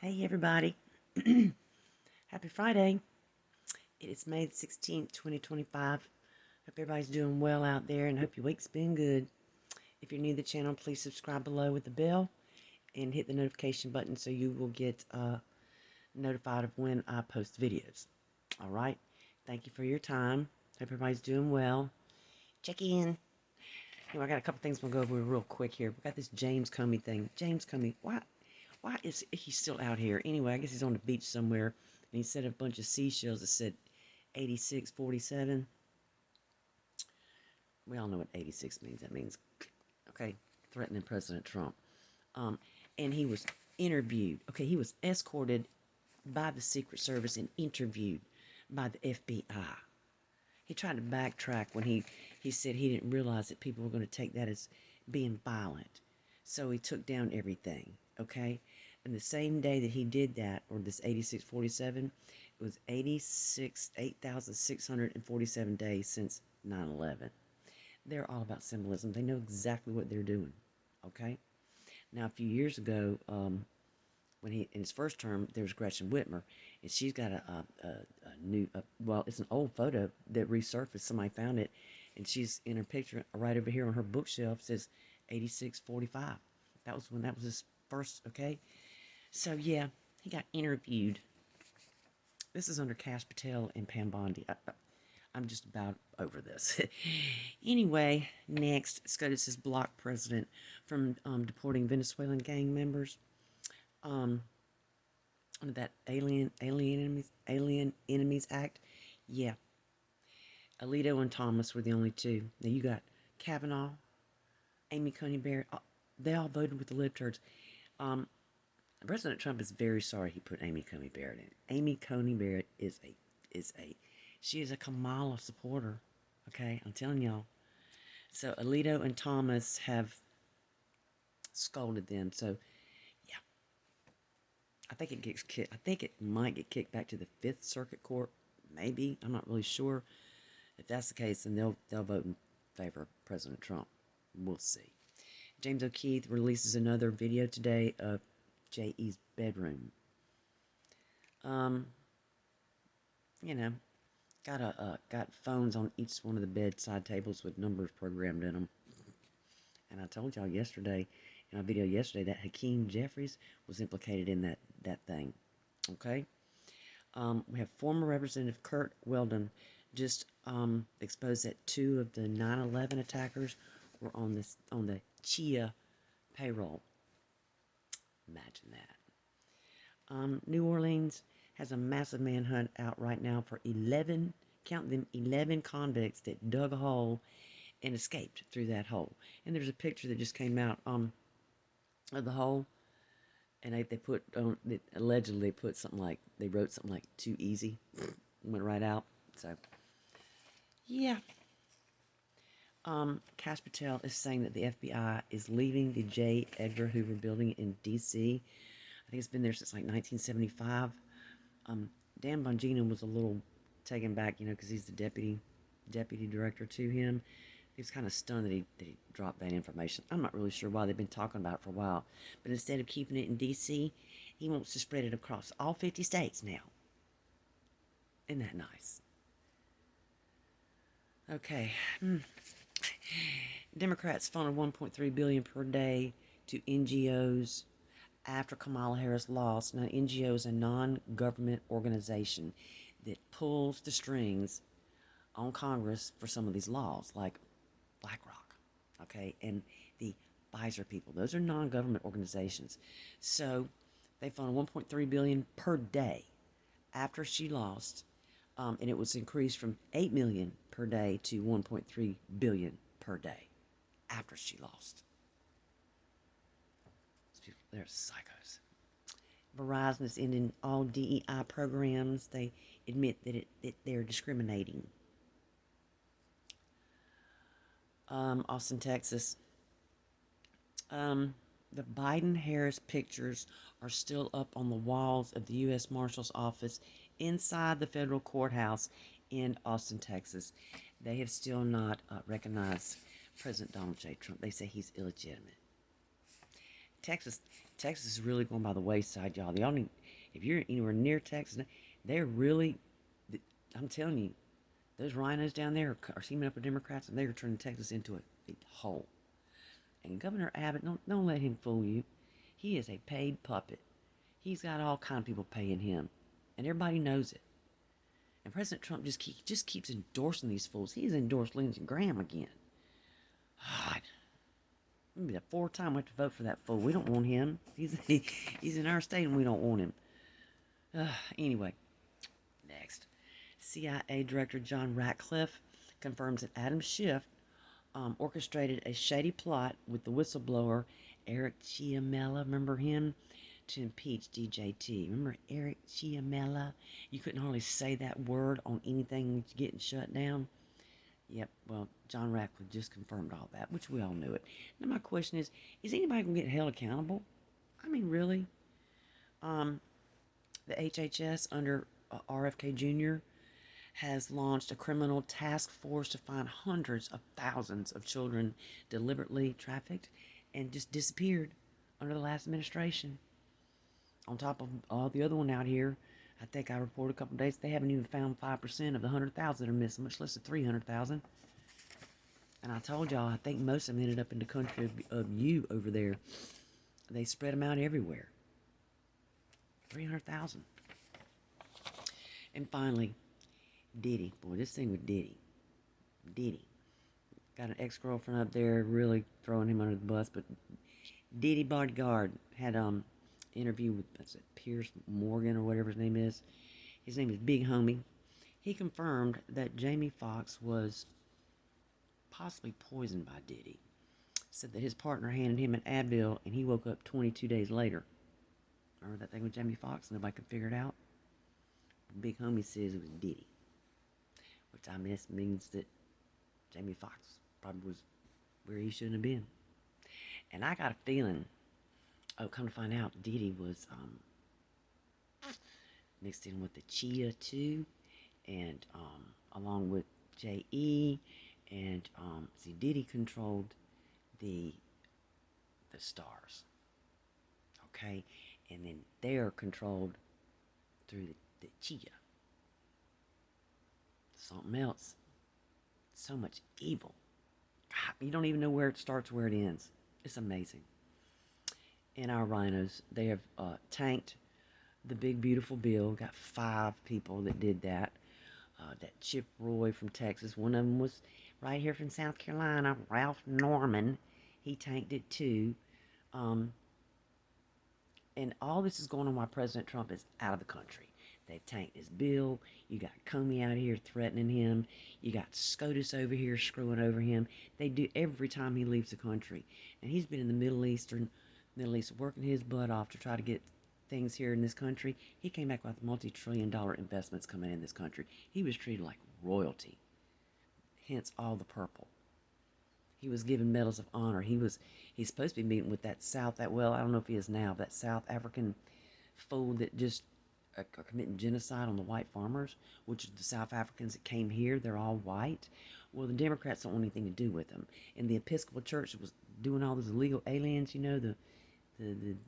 Hey everybody. Happy Friday. It is May the 16th, 2025. Hope everybody's doing well out there and hope your week's been good. If you're new to the channel, please subscribe below with the bell and hit the notification button so you will get notified of when I post videos. All right. Thank you for your time. Hope everybody's doing well. Check in. I got a couple things we'll go over real quick here. We got this James Comey thing. James Comey, why is he still out here? Anyway, I guess he's on the beach somewhere, and he set a bunch of seashells that said 8647. We all know what 86 means. That means, okay, threatening President Trump. And he was interviewed. Okay, he was escorted by the Secret Service and interviewed by the FBI. He tried to backtrack when he said he didn't realize that people were going to take that as being violent. So he took down everything, okay? And the same day that he did that, or this 8647, it was 8,647 days since 9/11. They're all about symbolism. They know exactly what they're doing, okay? Now, a few years ago, when he in his first term, there was Gretchen Whitmer, and she's got a new, well, it's an old photo that resurfaced. Somebody found it, and she's in her picture right over here on her bookshelf. Says 8645. That was when that was his first. Okay, so yeah, he got interviewed. This is under Kash Patel and Pam Bondi. I'm just about over this. Anyway, next, SCOTUS has blocked president from deporting Venezuelan gang members. Under that Alien Enemies Act. Yeah, Alito and Thomas were the only two. Now you got Kavanaugh, Amy Coney Barrett. They all voted with the libtards. President Trump is very sorry he put Amy Coney Barrett in. Amy Coney Barrett she is a Kamala supporter. Okay, I'm telling y'all. So Alito and Thomas have scolded them. So yeah, I think it might get kicked back to the Fifth Circuit Court. Maybe, I'm not really sure. If that's the case, then they'll vote in favor of President Trump. We'll see. James O'Keefe releases another video today of J.E.'s bedroom. You know, got phones on each one of the bedside tables with numbers programmed in them. And I told y'all yesterday, in our video yesterday, that Hakeem Jeffries was implicated in that thing. Okay? We have former Representative Kurt Weldon just exposed that two of the 9/11 attackers were on the Chia payroll. Imagine that. New Orleans has a massive manhunt out right now for 11, count them, 11 convicts that dug a hole and escaped through that hole. And there's a picture that just came out of the hole, and they put on, allegedly put something like, they wrote something like "too easy," went right out. So yeah. Kash Patel is saying that the FBI is leaving the J. Edgar Hoover building in D.C. I think it's been there since like 1975. Dan Bongino was a little taken back, because he's the deputy director to him. He was kind of stunned that he dropped that information. I'm not really sure why. They've been talking about it for a while. But instead of keeping it in D.C., he wants to spread it across all 50 states now. Isn't that nice? Okay. Democrats funneled $1.3 billion per day to NGOs after Kamala Harris lost. Now, NGO is a non-government organization that pulls the strings on Congress for some of these laws, like BlackRock, okay, and the Pfizer people. Those are non-government organizations. So they funneled $1.3 billion per day after she lost, and it was increased from $8 million per day to $1.3 billion per day after she lost. They're psychos. Verizon is ending all DEI programs. They admit that they're discriminating. Austin, Texas. The Biden-Harris pictures are still up on the walls of the U.S. Marshal's office inside the federal courthouse in Austin, Texas. They have still not recognized President Donald J. Trump. They say he's illegitimate. Texas, Texas is really going by the wayside, y'all. Y'all need, if you're anywhere near Texas, they're really, I'm telling you, those rhinos down there are teaming up with Democrats, and they're turning Texas into a hole. And Governor Abbott, don't let him fool you. He is a paid puppet. He's got all kind of people paying him, and everybody knows it. And President Trump just keeps endorsing these fools. He's endorsed Lindsey Graham again. God, it'll be the fourth time we have to vote for that fool. We don't want him. He's in our state, and we don't want him. Anyway, next. CIA Director John Ratcliffe confirms that Adam Schiff orchestrated a shady plot with the whistleblower Eric Ciamella, remember him, to impeach DJT. Remember Eric Ciamella? You couldn't hardly say that word on anything getting shut down. Yep, well, John Ratcliffe just confirmed all that, which we all knew it. Now my question is anybody going to get held accountable? I mean, really? The HHS under RFK Jr. has launched a criminal task force to find hundreds of thousands of children deliberately trafficked and just disappeared under the last administration. On top of all the other one out here, I think I reported a couple of days, they haven't even found 5% of the 100,000 that are missing, much less than 300,000. And I told y'all, I think most of them ended up in the country of you over there. They spread them out everywhere. 300,000. And finally, Diddy. Boy, this thing with Diddy. Diddy. Got an ex-girlfriend up there really throwing him under the bus, but Diddy Bodyguard had interview with Piers Morgan or whatever his name is. His name is Big Homie. He confirmed that Jamie Foxx was possibly poisoned by Diddy. Said that his partner handed him an Advil and he woke up 22 days later. Remember that thing with Jamie Foxx? Nobody could figure it out. Big Homie says it was Diddy, which I guess means that Jamie Foxx probably was where he shouldn't have been. And I got a feeling, come to find out, Diddy was mixed in with the Chia too, and along with J.E. and see, Diddy controlled the stars, okay, and then they're controlled through the Chia. Something else. So much evil. God, you don't even know where it starts, where it ends. It's amazing. And our rhinos, they have tanked the big beautiful bill. Got 5 people that did that. That Chip Roy from Texas. One of them was right here from South Carolina, Ralph Norman. He tanked it too. And all this is going on while President Trump is out of the country. They've tanked his bill. You got Comey out here threatening him. You got SCOTUS over here screwing over him. They do every time he leaves the country. And he's been in the Middle East working his butt off to try to get things here in this country. He came back with multi-trillion-dollar investments coming in this country. He was treated like royalty. Hence all the purple. He was given medals of honor. He's supposed to be meeting with I don't know if he is now, that South African fool that just are committing genocide on the white farmers, which is the South Africans that came here. They're all white. Well, the Democrats don't want anything to do with them. And the Episcopal Church was doing all those illegal aliens, you know, the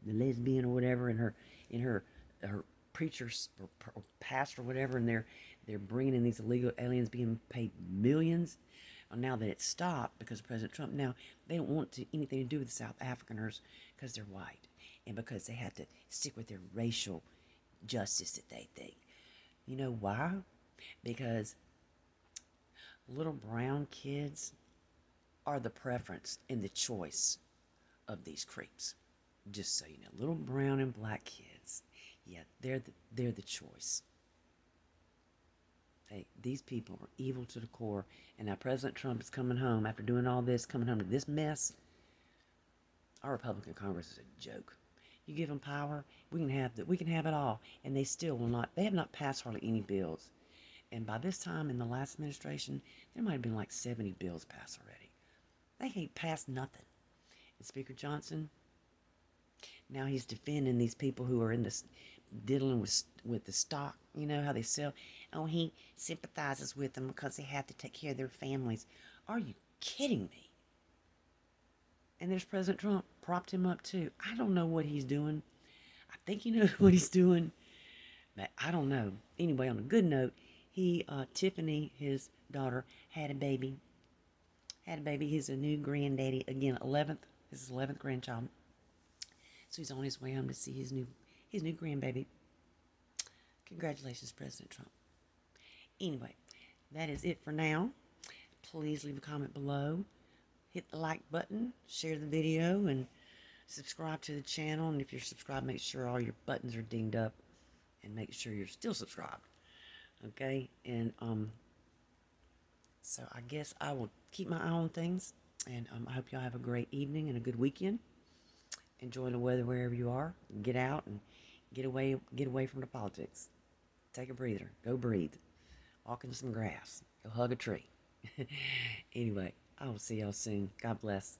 lesbian or whatever, and her preacher or pastor or whatever, and they're bringing in these illegal aliens being paid millions. Now that it's stopped because of President Trump, now they don't want anything to do with the South Africaners because they're white and because they have to stick with their racial justice that they think. You know why? Because little brown kids are the preference and the choice of these creeps. Just so you know, little brown and black kids, yeah, they're the choice. These people are evil to the core, and now President Trump is coming home after doing all this, coming home to this mess. Our Republican Congress is a joke. You give them power, we can have it all, and they still will not. They have not passed hardly any bills, and by this time in the last administration, there might have been like 70 bills passed already. They ain't passed nothing. And Speaker Johnson, now he's defending these people who are in this diddling with the stock. You know how they sell. Oh, he sympathizes with them because they have to take care of their families. Are you kidding me? And there's President Trump propped him up too. I don't know what he's doing. I think he knows what he's doing, but I don't know. Anyway, on a good note, Tiffany, his daughter, had a baby. Had a baby. He's a new granddaddy again. 11th. This is his 11th grandchild. So he's on his way home to see his new grandbaby. Congratulations, President Trump. Anyway, that is it for now. Please leave a comment below. Hit the like button, share the video, and subscribe to the channel. And if you're subscribed, make sure all your buttons are dinged up, and make sure you're still subscribed. Okay? And so I guess I will keep my eye on things. And I hope y'all have a great evening and a good weekend. Enjoy the weather wherever you are. Get out and get away from the politics. Take a breather. Go breathe. Walk in some grass. Go hug a tree. Anyway, I will see y'all soon. God bless.